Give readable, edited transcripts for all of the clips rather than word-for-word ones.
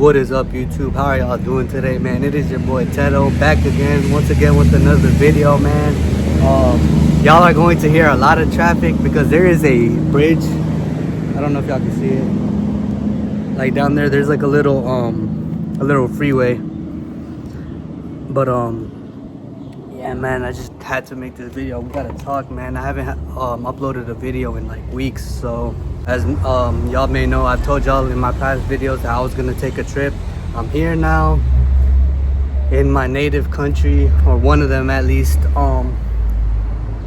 What is up, YouTube? How are y'all doing today, man? It is your boy Tedo back again, once again with another video, man. Y'all are going to hear a lot of traffic because there is a bridge. I don't know if y'all can see it. Like down there, there's like a little freeway. But yeah, man, I just had to make this video. We gotta talk, man. I haven't uploaded a video in like weeks, so as y'all may know, I've told y'all in my past videos that I was gonna take a trip. I'm here now in my native country, or one of them at least. I'm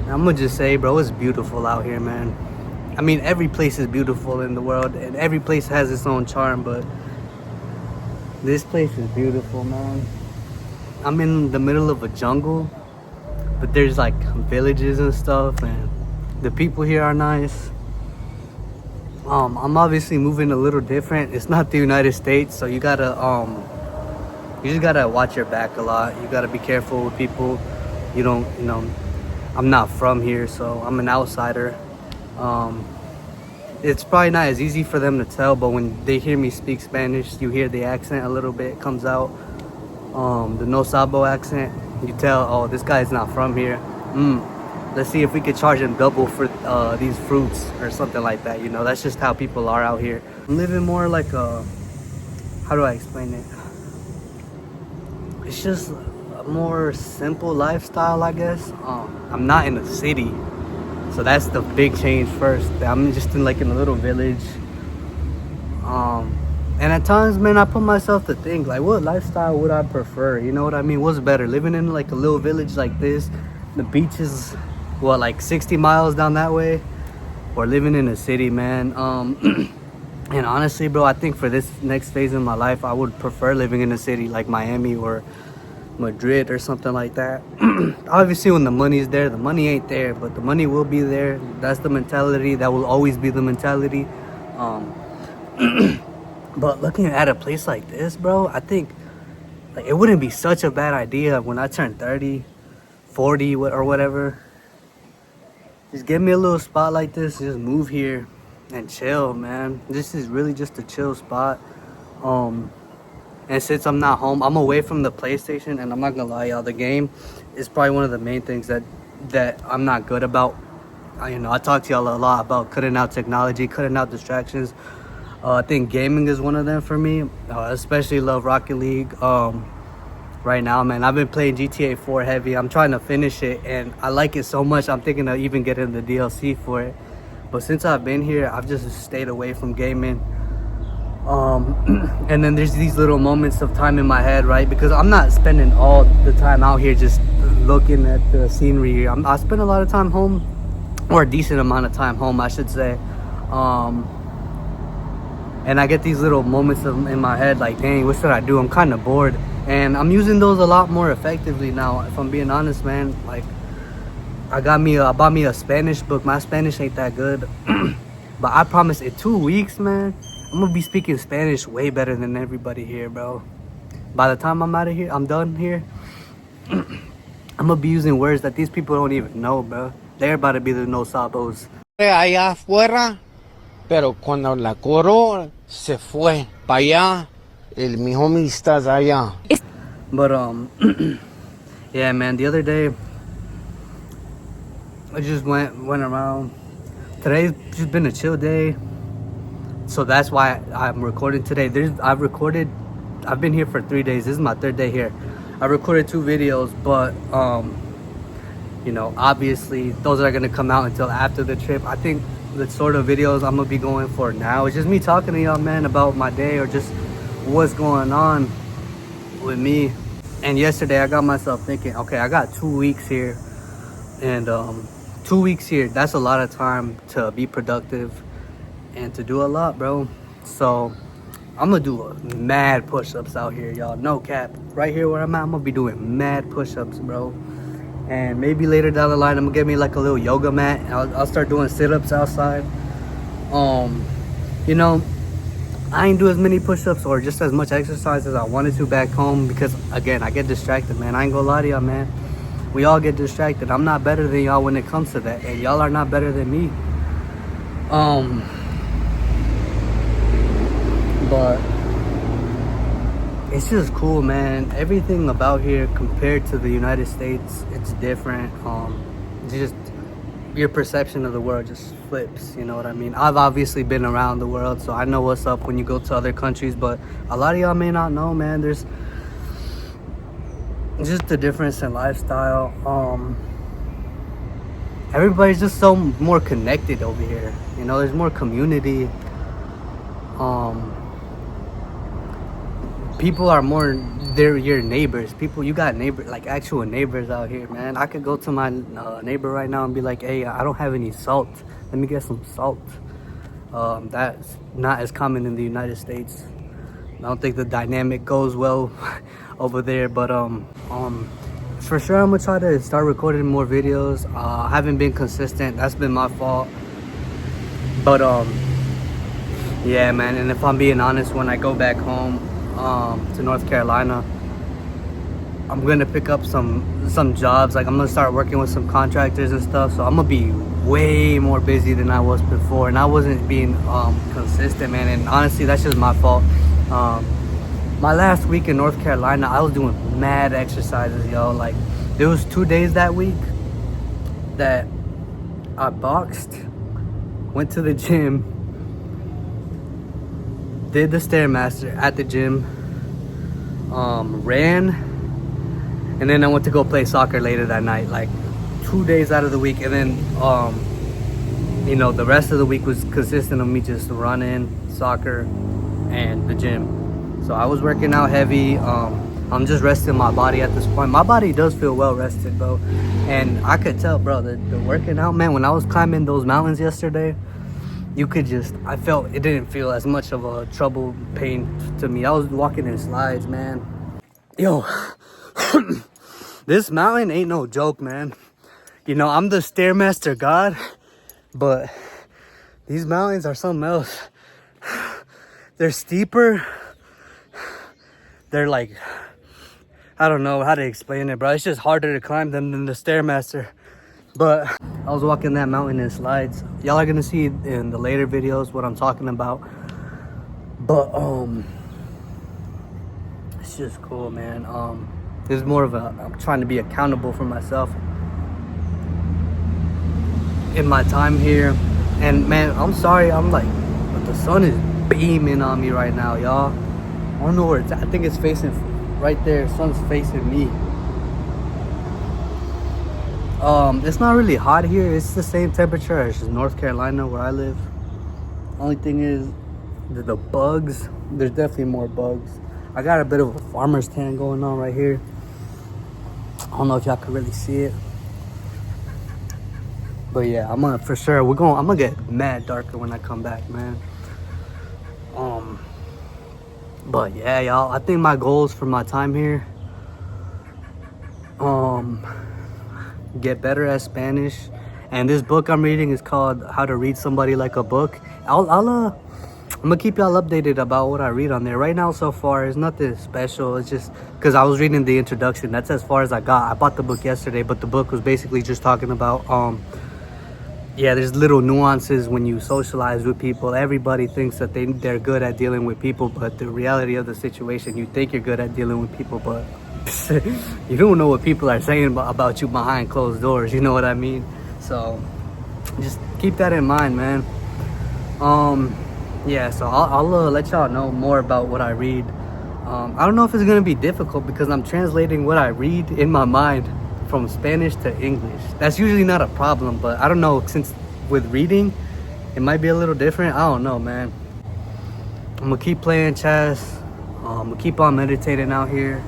gonna just say, bro, it's beautiful out here, man. I mean, every place is beautiful in the world and every place has its own charm, but this place is beautiful, man. I'm in the middle of a jungle, but there's like villages and stuff, and the people here are nice. I'm obviously moving a little different. It's not the United States, so you just gotta watch your back a lot. You gotta be careful with people. I'm not from here, so I'm an outsider. It's probably not as easy for them to tell, but when they hear me speak Spanish, you hear the accent a little bit comes out. The No Sabo accent, you tell, oh, this guy's not from here. Let's see if we could charge him double for these fruits or something like that. That's just how people are out here. I'm living more like a, how do I explain it? It's just a more simple lifestyle, I guess. I'm not in a city, so that's the big change first. I'm just in a little village. And at times, man, I put myself to think, like, what lifestyle would I prefer? You know what I mean? What's better, living in like a little village like this, the beach is like 60 miles down that way, or living in a city, man? And honestly, bro, I think for this next phase in my life, I would prefer living in a city like Miami or Madrid or something like that. Obviously, when the money's there, the money ain't there, but the money will be there. That's the mentality. That will always be the mentality. But looking at a place like this, bro, I think like it wouldn't be such a bad idea when I turn 30, 40 or whatever. Just give me a little spot like this, just move here and chill, man. This is really just a chill spot. And since I'm not home, I'm away from the PlayStation, and I'm not gonna lie, y'all, the game is probably one of the main things that I'm not good about. I talk to y'all a lot about cutting out technology, cutting out distractions. I think gaming is one of them for me. Especially love Rocket League. Right now, man, I've been playing GTA 4 heavy. I'm trying to finish it, and I like it so much I'm thinking of even getting the DLC for it. But since I've been here, I've just stayed away from gaming. And then there's these little moments of time in my head, right? Because I'm not spending all the time out here just looking at the scenery here. I spend a lot of time home, or a decent amount of time home, I should say. And I get these little moments in my head like, dang, what should I do? I'm kind of bored. And I'm using those a lot more effectively now, if I'm being honest, man. Like, I bought me a Spanish book. My Spanish ain't that good. But I promise in 2 weeks, man, I'm going to be speaking Spanish way better than everybody here, bro. By the time I'm out of here, I'm done here, I'm going to be using words that these people don't even know, bro. They're about to be the no sabos. Allá afuera, pero cuando la coro se fue para allá, mi homie estás allá. But yeah, man, the other day I just went around. Today's just been a chill day, so that's why I'm recording today. I've been here for 3 days. This is my 3rd day here. I recorded 2 videos, but obviously those are gonna come out until after the trip. I think the sort of videos I'm gonna be going for now is just me talking to y'all, man, about my day or just what's going on with me. And yesterday I got myself thinking, okay, I got 2 weeks here, and 2 weeks here, that's a lot of time to be productive and to do a lot, bro. So I'm gonna do mad push-ups out here, y'all. No cap. Right here where I'm at, I'm gonna be doing mad push-ups, bro. And maybe later down the line, I'm gonna get me like a little yoga mat. I'll start doing sit-ups outside. I ain't do as many push-ups or just as much exercise as I wanted to back home because, again, I get distracted, man. I ain't gonna lie to y'all, man. We all get distracted. I'm not better than y'all when it comes to that, and y'all are not better than me. But it's just cool, man. Everything about here compared to the United States, it's different. Just your perception of the world just flips, you know what I mean? I've obviously been around the world, so I know what's up when you go to other countries, but a lot of y'all may not know, man. There's just a difference in lifestyle. Everybody's just so more connected over here, you know. There's more community. People are more, they're your neighbors. People, you got neighbors, like actual neighbors out here, man. I could go to my neighbor right now and be like, hey, I don't have any salt, let me get some salt. That's not as common in the United States. I don't think the dynamic goes well over there, but for sure I'm gonna try to start recording more videos. I haven't been consistent, that's been my fault, but yeah, man. And if I'm being honest, when I go back home to North Carolina, I'm gonna pick up some jobs. Like, I'm gonna start working with some contractors and stuff, so I'm gonna be way more busy than I was before, and I wasn't being consistent, man. And honestly, that's just my fault. My last week in North Carolina, I was doing mad exercises, yo. Like, there was 2 days that week that I boxed, went to the gym, did the Stairmaster at the gym, ran, and then I went to go play soccer later that night. Like, 2 days out of the week. And then you know, the rest of the week was consistent of me just running, soccer, and the gym. So I was working out heavy. I'm just resting my body at this point. My body does feel well rested, bro. And I could tell, bro, the working out, man, when I was climbing those mountains yesterday, you could just, I felt it didn't feel as much of a trouble pain to me. I was walking in slides, man. Yo, this mountain ain't no joke, man. You know, I'm the Stairmaster god, but these mountains are something else. They're steeper. They're like, I don't know how to explain it, bro. It's just harder to climb them than the Stairmaster. But I was walking that mountain in slides. Y'all are gonna see in the later videos what I'm talking about. But it's just cool, man. There's more of a, I'm trying to be accountable for myself in my time here. And man, I'm sorry, I'm like, but the sun is beaming on me right now, y'all. I don't know where it's at. I think it's facing right there. Sun's facing me. It's not really hot here. It's the same temperature as North Carolina where I live. Only thing is the bugs. There's definitely more bugs. I got a bit of a farmer's tan going on right here. I don't know if y'all can really see it, but yeah, I'm gonna for sure. I'm gonna get mad darker when I come back, man. But yeah, y'all. I think my goals for my time here. Get better at Spanish, and this book I'm reading is called How to Read Somebody Like a Book. I'm gonna keep y'all updated about what I read on there. Right now, so far, it's nothing special. It's just because I was reading the introduction. That's as far as I got. I bought the book yesterday, but the book was basically just talking about yeah, there's little nuances when you socialize with people. Everybody thinks that they're good at dealing with people, but the reality of the situation, you think you're good at dealing with people, but you don't know what people are saying about you behind closed doors, you know what I mean? So just keep that in mind, man. Yeah, so I'll let y'all know more about what I read. I don't know if it's gonna be difficult because I'm translating what I read in my mind from Spanish to English. That's usually not a problem, but I don't know, since with reading it might be a little different. I don't know, man. I'm gonna keep playing chess. I'm gonna keep on meditating out here.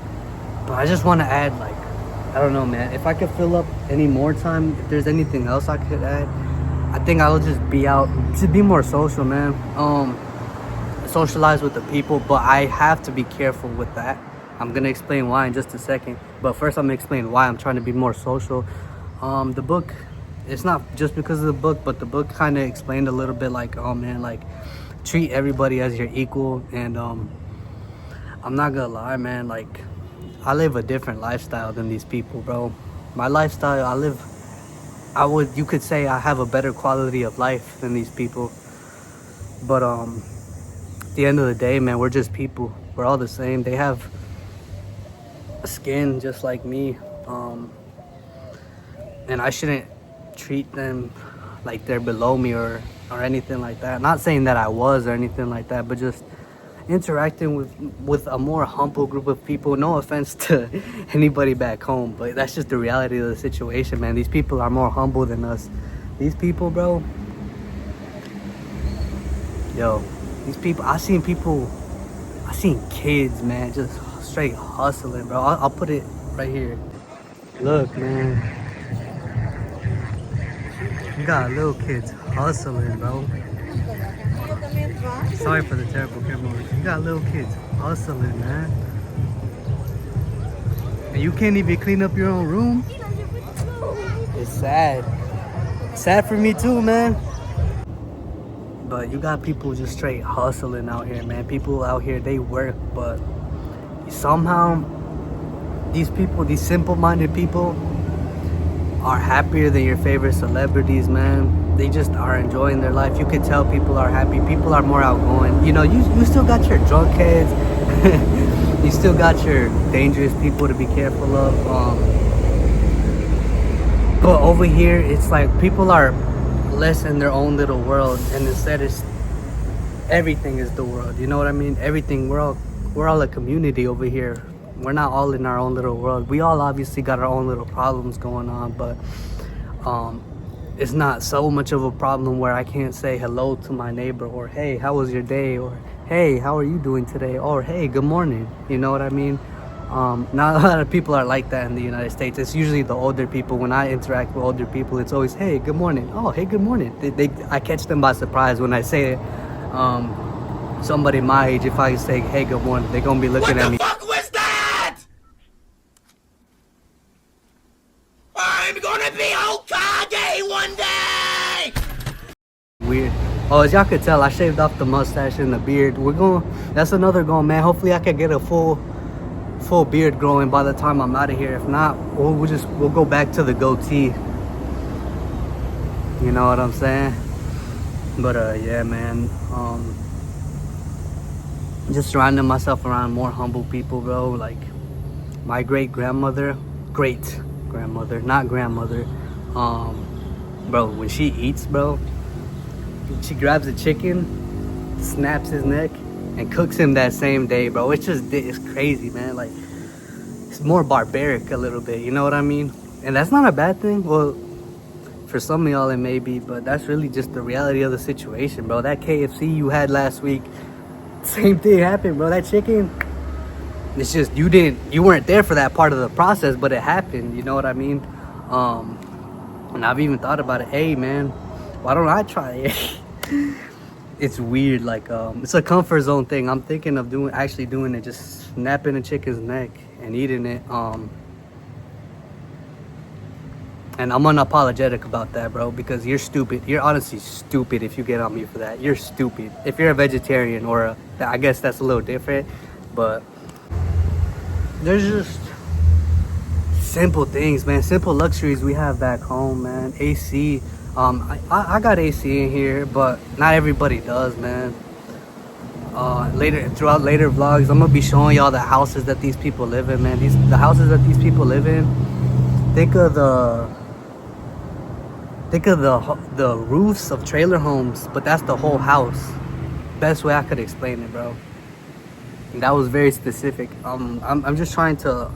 But I just want to add, like, I don't know, man. If I could fill up any more time, if there's anything else I could add, I think I would just be out to be more social, man. Socialize with the people, but I have to be careful with that. I'm gonna explain why in just a second. But first, I'm gonna explain why I'm trying to be more social. The book, it's not just because of the book, but the book kind of explained a little bit, like, oh man, like, treat everybody as your equal. And I'm not gonna lie, man, like, I live a different lifestyle than these people, bro. My lifestyle, you could say I have a better quality of life than these people. But at the end of the day, man, we're just people. We're all the same. They have skin just like me, and I shouldn't treat them like they're below me or anything like that. Not saying that I was or anything like that, but just interacting with a more humble group of people. No offense to anybody back home, but that's just the reality of the situation, man. These people are more humble than us. These people, bro, yo, these people, I seen kids, man, just straight hustling, bro. I'll put it right here. Look, man, you got little kids hustling, bro. Sorry for the terrible camera. You got little kids hustling, man. And you can't even clean up your own room. It's sad. Sad for me too, man. But you got people just straight hustling out here, man. People out here, they work, but somehow these people, these simple-minded people, are happier than your favorite celebrities, man. They just are enjoying their life. You can tell people are happy. People are more outgoing. You know, you still got your drunk heads. You still got your dangerous people to be careful of. But over here, it's like people are less in their own little world, and instead it's everything is the world. You know what I mean? Everything. We're all a community over here. We're not all in our own little world. We all obviously got our own little problems going on, but it's not so much of a problem where I can't say hello to my neighbor, or hey, how was your day, or hey, how are you doing today, or hey, good morning. You know what I mean? Not a lot of people are like that in the United States. It's usually the older people. When I interact with older people, it's always hey, good morning. Oh, hey, good morning. I catch them by surprise when I say it. Somebody my age, if I say hey, good morning, they're gonna be looking at me. What the fuck was that? I'm gonna be Hokage one day! Weird. Oh, as y'all could tell, I shaved off the mustache and the beard. That's another goal, man. Hopefully I can get a full beard growing by the time I'm out of here. If not, we'll go back to the goatee. You know what I'm saying? But yeah, man. Just surrounding myself around more humble people, bro. Like my great grandmother, not grandmother. Bro, when she eats, bro, she grabs a chicken, snaps his neck, and cooks him that same day, bro. It's crazy, man. Like, it's more barbaric a little bit, you know what I mean? And that's not a bad thing. Well, for some of y'all it may be, but that's really just the reality of the situation, bro. That KFC you had last week, same thing happened, bro. That chicken, it's just you weren't there for that part of the process, but it happened, you know what I mean? And I've even thought about it. Hey, man, why don't I try it? It's weird, like it's a comfort zone thing. I'm thinking of actually doing it, just snapping a chicken's neck and eating it. And I'm unapologetic about that, bro, because you're stupid. You're honestly stupid if you get on me for that. You're stupid. If you're a vegetarian I guess that's a little different, but there's just simple things, man. Simple luxuries we have back home, man. AC. I got AC in here, but not everybody does, man. Throughout later vlogs, I'm gonna be showing y'all the houses that these people live in, man. The houses that these people live in. Think of the roofs of trailer homes, but that's the whole house. Best way I could explain it, bro. And that was very specific. I'm just trying to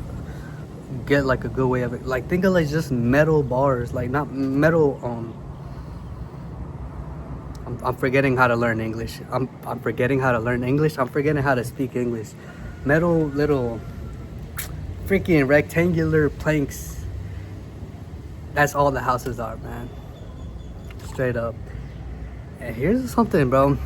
get like a good way of it. Like, think of like just metal bars, like not metal. I'm forgetting how to learn English. I'm forgetting how to learn English. I'm forgetting how to speak English. Metal little freaking rectangular planks. That's all the houses are, man. Straight up. And here's something, bro.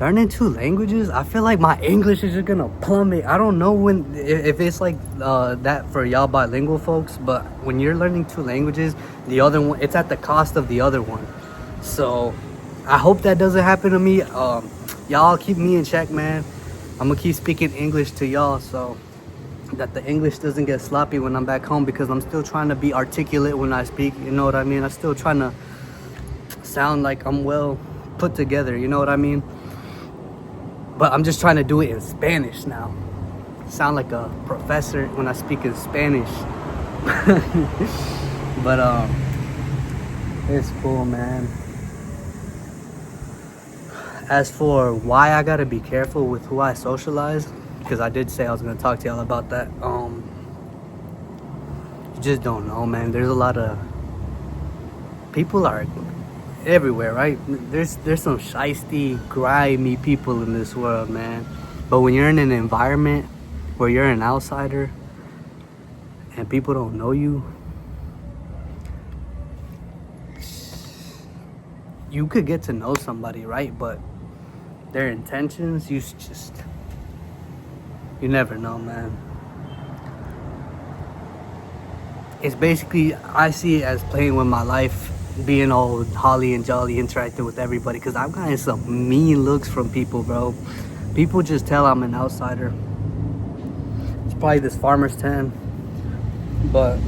Learning 2 languages, I feel like my English is just gonna plummet. I don't know if it's like that for y'all bilingual folks, but when you're learning 2 languages, the other one, it's at the cost of the other one. So I hope that doesn't happen to me. Y'all keep me in check, man. I'm gonna keep speaking English to y'all so that the English doesn't get sloppy when I'm back home, because I'm still trying to be articulate when I speak, you know what I mean? I'm still trying to sound like I'm well put together, you know what I mean? but I'm just trying to do it in Spanish now. Sound like a professor when I speak in Spanish. But it's cool, man. As for why I gotta be careful with who I socialize, because I did say I was gonna talk to y'all about that. You just don't know, man. There's a lot of people are everywhere, right? There's some shiesty, grimy people in this world, man. But when you're in an environment where you're an outsider and people don't know you, you could get to know somebody, right? But their intentions, you never know, man. It's basically, I see it as playing with my life, being all holly and jolly, interacting with everybody, because I've gotten some mean looks from people, bro. People just tell I'm an outsider. It's probably this farmer's tan, but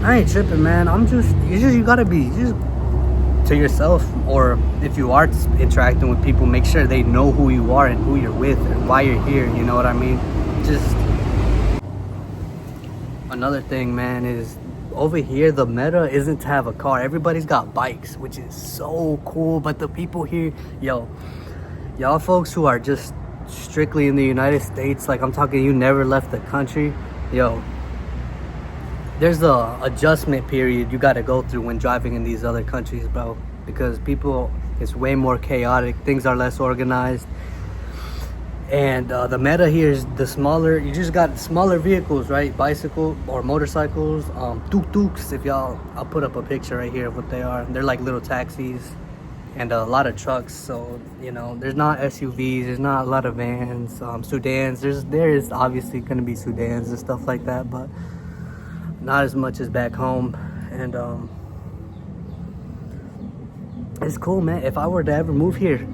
I ain't tripping, man. You gotta be just to yourself, or if you are interacting with people, make sure they know who you are and who you're with and why you're here, you know what I mean? Just another thing, man, is over here the meta isn't to have a car. Everybody's got bikes, which is so cool. But the people here, y'all folks who are just strictly in the United States, like I'm talking, you never left the country, there's a adjustment period you got to go through when driving in these other countries, bro, because people, it's way more chaotic, things are less organized, and the meta here is the smaller, you just got smaller vehicles, right? Bicycle or motorcycles, tuk-tuks. I'll put up a picture right here of what they are. They're like little taxis, and a lot of trucks. So there's not SUVs, there's not a lot of vans, sedans. There is obviously going to be sedans and stuff like that, but not as much as back home. And it's cool, man. If I were to ever move here,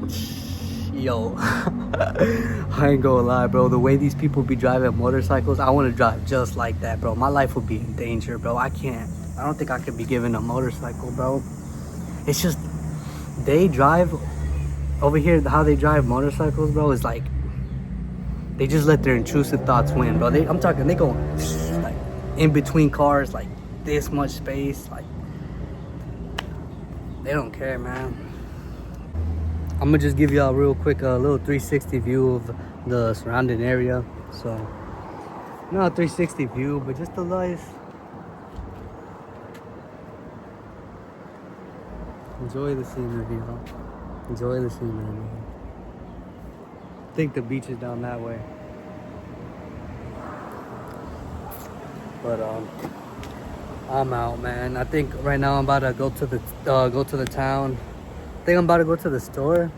I ain't gonna lie, bro, the way these people be driving motorcycles, I want to drive just like that, bro. My life would be in danger, bro. I don't think I could be given a motorcycle, bro. It's just, they drive over here, how they drive motorcycles, bro, is like, they just let their intrusive thoughts win, bro. I'm talking, they go like in between cars, like this much space, like they don't care, man. I'm gonna just give y'all real quick a little 360 view of the surrounding area. So not a 360 view, but just a nice, enjoy the scenery, y'all. Enjoy the scenery, man. I think the beach is down that way. But I'm out, man. I think right now I'm about to go to the town. I think I'm about to go to the store.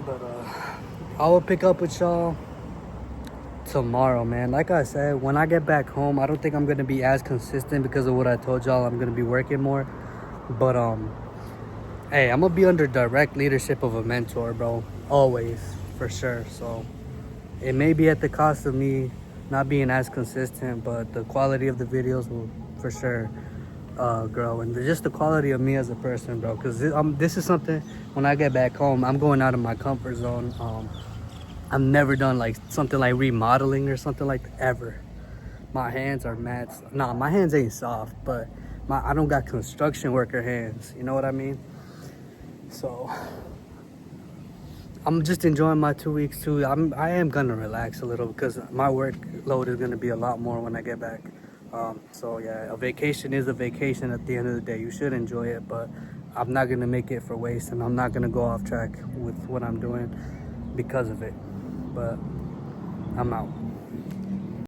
But I will pick up with y'all tomorrow, man. Like I said, when I get back home, I don't think I'm gonna be as consistent because of what I told y'all. I'm gonna be working more. But hey, I'm gonna be under direct leadership of a mentor, bro. Always, for sure. So it may be at the cost of me not being as consistent, but the quality of the videos will for sure grow, and just the quality of me as a person, bro, because this is something, when I get back home, I'm going out of my comfort zone. I've never done like something like remodeling or something like that, ever. My hands are mad. Nah, my hands ain't soft, but I don't got construction worker hands, you know what I mean? So I'm just enjoying my 2 weeks too. I am gonna relax a little because my workload is gonna be a lot more when I get back. So yeah, a vacation is a vacation at the end of the day. You should enjoy it, but I'm not gonna make it for waste, and I'm not gonna go off track with what I'm doing because of it. But I'm out.